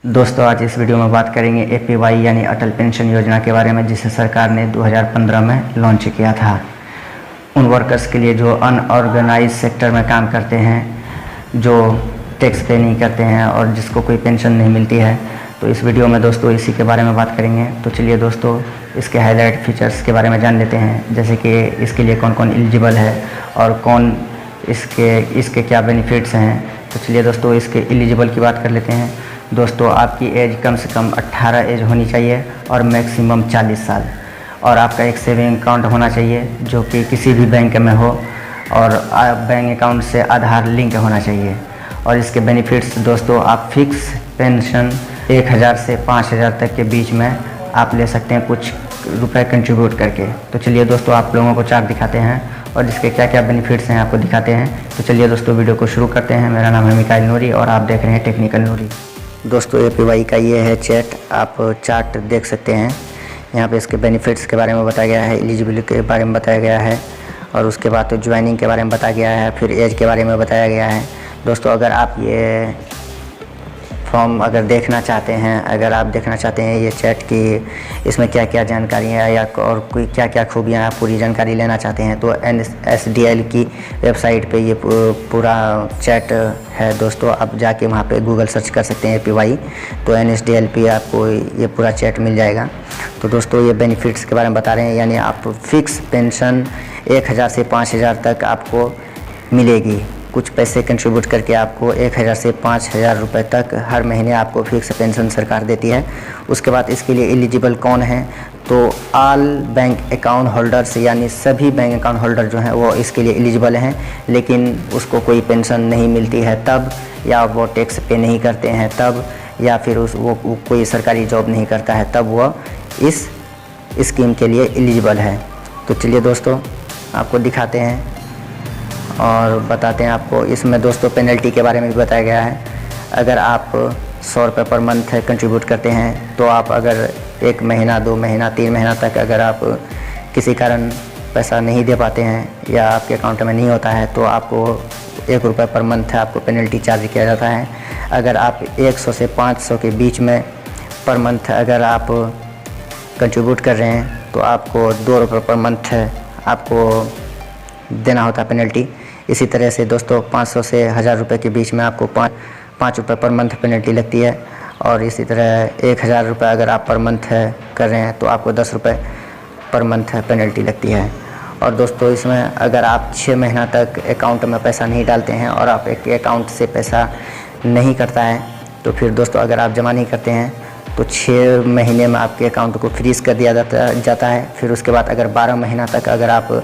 दोस्तों आज इस वीडियो में बात करेंगे एपीवाई यानी अटल पेंशन योजना के बारे में, जिसे सरकार ने 2015 में लॉन्च किया था। उन वर्कर्स के लिए जो अनऑर्गेनाइज सेक्टर में काम करते हैं, जो टैक्स पे नहीं करते हैं और जिसको कोई पेंशन नहीं मिलती है। तो इस वीडियो में दोस्तों इसी के बारे में बात करेंगे। तो चलिए दोस्तों इसके हाईलाइट फीचर्स के बारे में जान लेते हैं, जैसे कि इसके लिए कौन कौन एलिजिबल है और कौन इसके क्या बेनिफिट्स हैं। तो चलिए दोस्तों इसके एलिजिबल की बात कर लेते हैं। दोस्तों आपकी एज कम से कम 18 एज होनी चाहिए और मैक्सिमम 40 साल, और आपका एक सेविंग अकाउंट होना चाहिए जो कि किसी भी बैंक में हो, और बैंक अकाउंट से आधार लिंक होना चाहिए। और इसके बेनिफिट्स दोस्तों, आप फिक्स पेंशन 1000 से 5000 तक के बीच में आप ले सकते हैं, कुछ रुपए कंट्रीब्यूट करके। तो चलिए दोस्तों आप लोगों को चार्ट दिखाते हैं और इसके क्या क्या बेनिफिट्स हैं आपको दिखाते हैं। तो चलिए दोस्तों वीडियो को शुरू करते हैं। मेरा नाम है मिकाइल नूरी और आप देख रहे हैं टेक्निकल नूरी। दोस्तों एपीवाई का ये है चैट, आप चार्ट देख सकते हैं। यहाँ पे इसके बेनिफिट्स के बारे में बताया गया है, एलिजिबिलिटी के बारे में बताया गया है, और उसके बाद तो ज्वाइनिंग के बारे में बताया गया है, फिर एज के बारे में बताया गया है। दोस्तों अगर आप ये फॉर्म अगर देखना चाहते हैं ये चैट की इसमें क्या क्या जानकारियाँ या और कोई क्या क्या खूबियाँ आप पूरी जानकारी लेना चाहते हैं, तो NSDL की वेबसाइट पे ये पूरा चैट है दोस्तों। आप जाके वहाँ पे गूगल सर्च कर सकते हैं एपीवाई, तो NSDL पे आपको ये पूरा चैट मिल जाएगा। तो दोस्तों ये बेनिफिट्स के बारे में बता रहे हैं, यानी आप फिक्स पेंशन 1000 से 5000 तक आपको मिलेगी। कुछ पैसे कंट्रीब्यूट करके आपको 1000 से 5000 रुपये तक हर महीने आपको फिक्स पेंशन सरकार देती है। उसके बाद इसके लिए एलिजिबल कौन है, तो ऑल बैंक अकाउंट होल्डर्स, यानी सभी बैंक अकाउंट होल्डर जो हैं वो इसके लिए एलिजिबल हैं, लेकिन उसको कोई पेंशन नहीं मिलती है तब, या वो टैक्स पे नहीं करते हैं तब, या फिर वो कोई सरकारी जॉब नहीं करता है तब वो इस स्कीम के लिए एलिजिबल है। तो चलिए दोस्तों आपको दिखाते हैं और बताते हैं आपको। इसमें दोस्तों पेनल्टी के बारे में भी बताया गया है। अगर आप 100 रुपये पर मंथ कंट्रीब्यूट करते हैं, तो आप अगर 1 महीना 2 महीना 3 महीना तक अगर आप किसी कारण पैसा नहीं दे पाते हैं या आपके अकाउंट में नहीं होता है, तो आपको 1 रुपये पर मंथ आपको पेनल्टी चार्ज किया जाता है। अगर आप 100 से 500 के बीच में पर मंथ अगर आप कंट्रीब्यूट कर रहे हैं, तो आपको 2 रुपये पर मंथ आपको देना होता है पेनल्टी। इसी तरह से दोस्तों 500 से 1000 रुपये के बीच में आपको 5 रुपये पर मंथ पेनल्टी लगती है। और इसी तरह 1000 रुपये अगर आप पर मंथ कर रहे हैं, तो आपको 10 रुपये पर मंथ पेनल्टी लगती है। और दोस्तों इसमें अगर आप 6 महीना तक अकाउंट में पैसा नहीं डालते हैं और आप एक अकाउंट से पैसा नहीं करता है, तो फिर दोस्तों अगर आप जमा नहीं करते हैं तो 6 महीने में आपके अकाउंट को फ्रीज़ कर दिया जाता है। फिर उसके बाद अगर 12 महीना तक अगर आप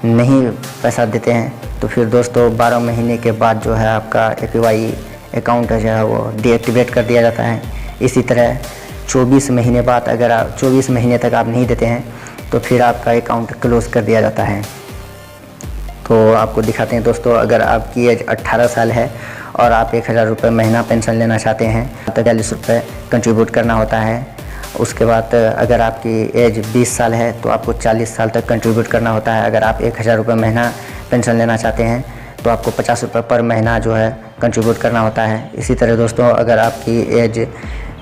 नहीं पैसा देते हैं, तो फिर दोस्तों 12 महीने के बाद जो है आपका एपीवाई अकाउंट जो है वो डीएक्टिवेट कर दिया जाता है। इसी तरह 24 महीने बाद अगर आप 24 महीने तक आप नहीं देते हैं, तो फिर आपका अकाउंट क्लोज कर दिया जाता है। तो आपको दिखाते हैं दोस्तों, अगर आपकी एज 18 साल है और आप 1000 रुपये महीना पेंशन लेना चाहते हैं, तो 40 रुपये कंट्रीब्यूट करना होता है। उसके बाद अगर आपकी एज 20 साल है, तो आपको 40 साल तक कंट्रीब्यूट करना होता है। अगर आप 1000 रुपये महीना पेंशन लेना चाहते हैं, तो आपको 50 रुपये पर महीना जो है कंट्रीब्यूट करना होता है। इसी तरह दोस्तों अगर आपकी एज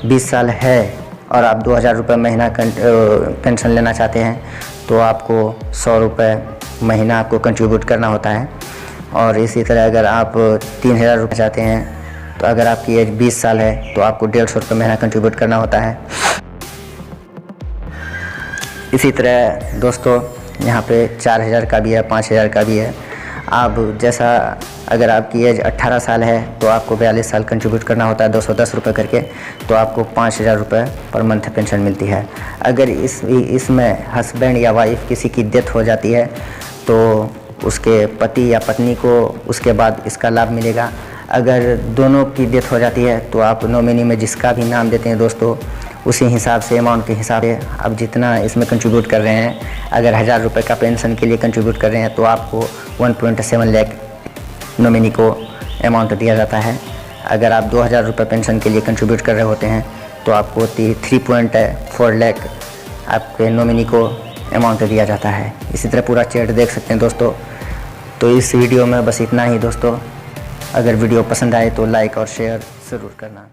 20 साल है और आप 2000 रुपये महीना पेंशन लेना चाहते हैं, तो आपको 100 रुपये महीना आपको कंट्रीब्यूट करना होता है। और इसी तरह अगर आप 3000 रुपये चाहते हैं, तो अगर आपकी एज 20 साल है, तो आपको 150 रुपये महीना कंट्रीब्यूट करना होता है। इसी तरह दोस्तों यहाँ पे 4000 का भी है, 5000 का भी है। आप जैसा अगर आपकी एज 18 साल है, तो आपको 42 साल कंट्रीब्यूट करना होता है 210 रुपये करके, तो आपको 5000 रुपये पर मंथ पेंशन मिलती है। अगर इसमें हस्बैंड या वाइफ किसी की डेथ हो जाती है, तो उसके पति या पत्नी को उसके बाद इसका लाभ मिलेगा। अगर दोनों की डेथ हो जाती है, तो आप नॉमिनी में जिसका भी नाम देते हैं दोस्तों, उसी हिसाब से अमाउंट के हिसाब से आप जितना इसमें कंट्रीब्यूट कर रहे हैं, अगर 1000 रुपये का पेंशन के लिए कंट्रीब्यूट कर रहे हैं, तो आपको 1.7 लाख नॉमिनी को अमाउंट दिया जाता है। अगर आप 2000 रुपये पेंशन के लिए कंट्रीब्यूट कर रहे होते हैं, तो आपको 3.4 लाख आपके नॉमिनी को अमाउंट दिया जाता है। इसी तरह पूरा चैट देख सकते हैं दोस्तों। तो इस वीडियो में बस इतना ही दोस्तों। अगर वीडियो पसंद आए तो लाइक और शेयर ज़रूर करना।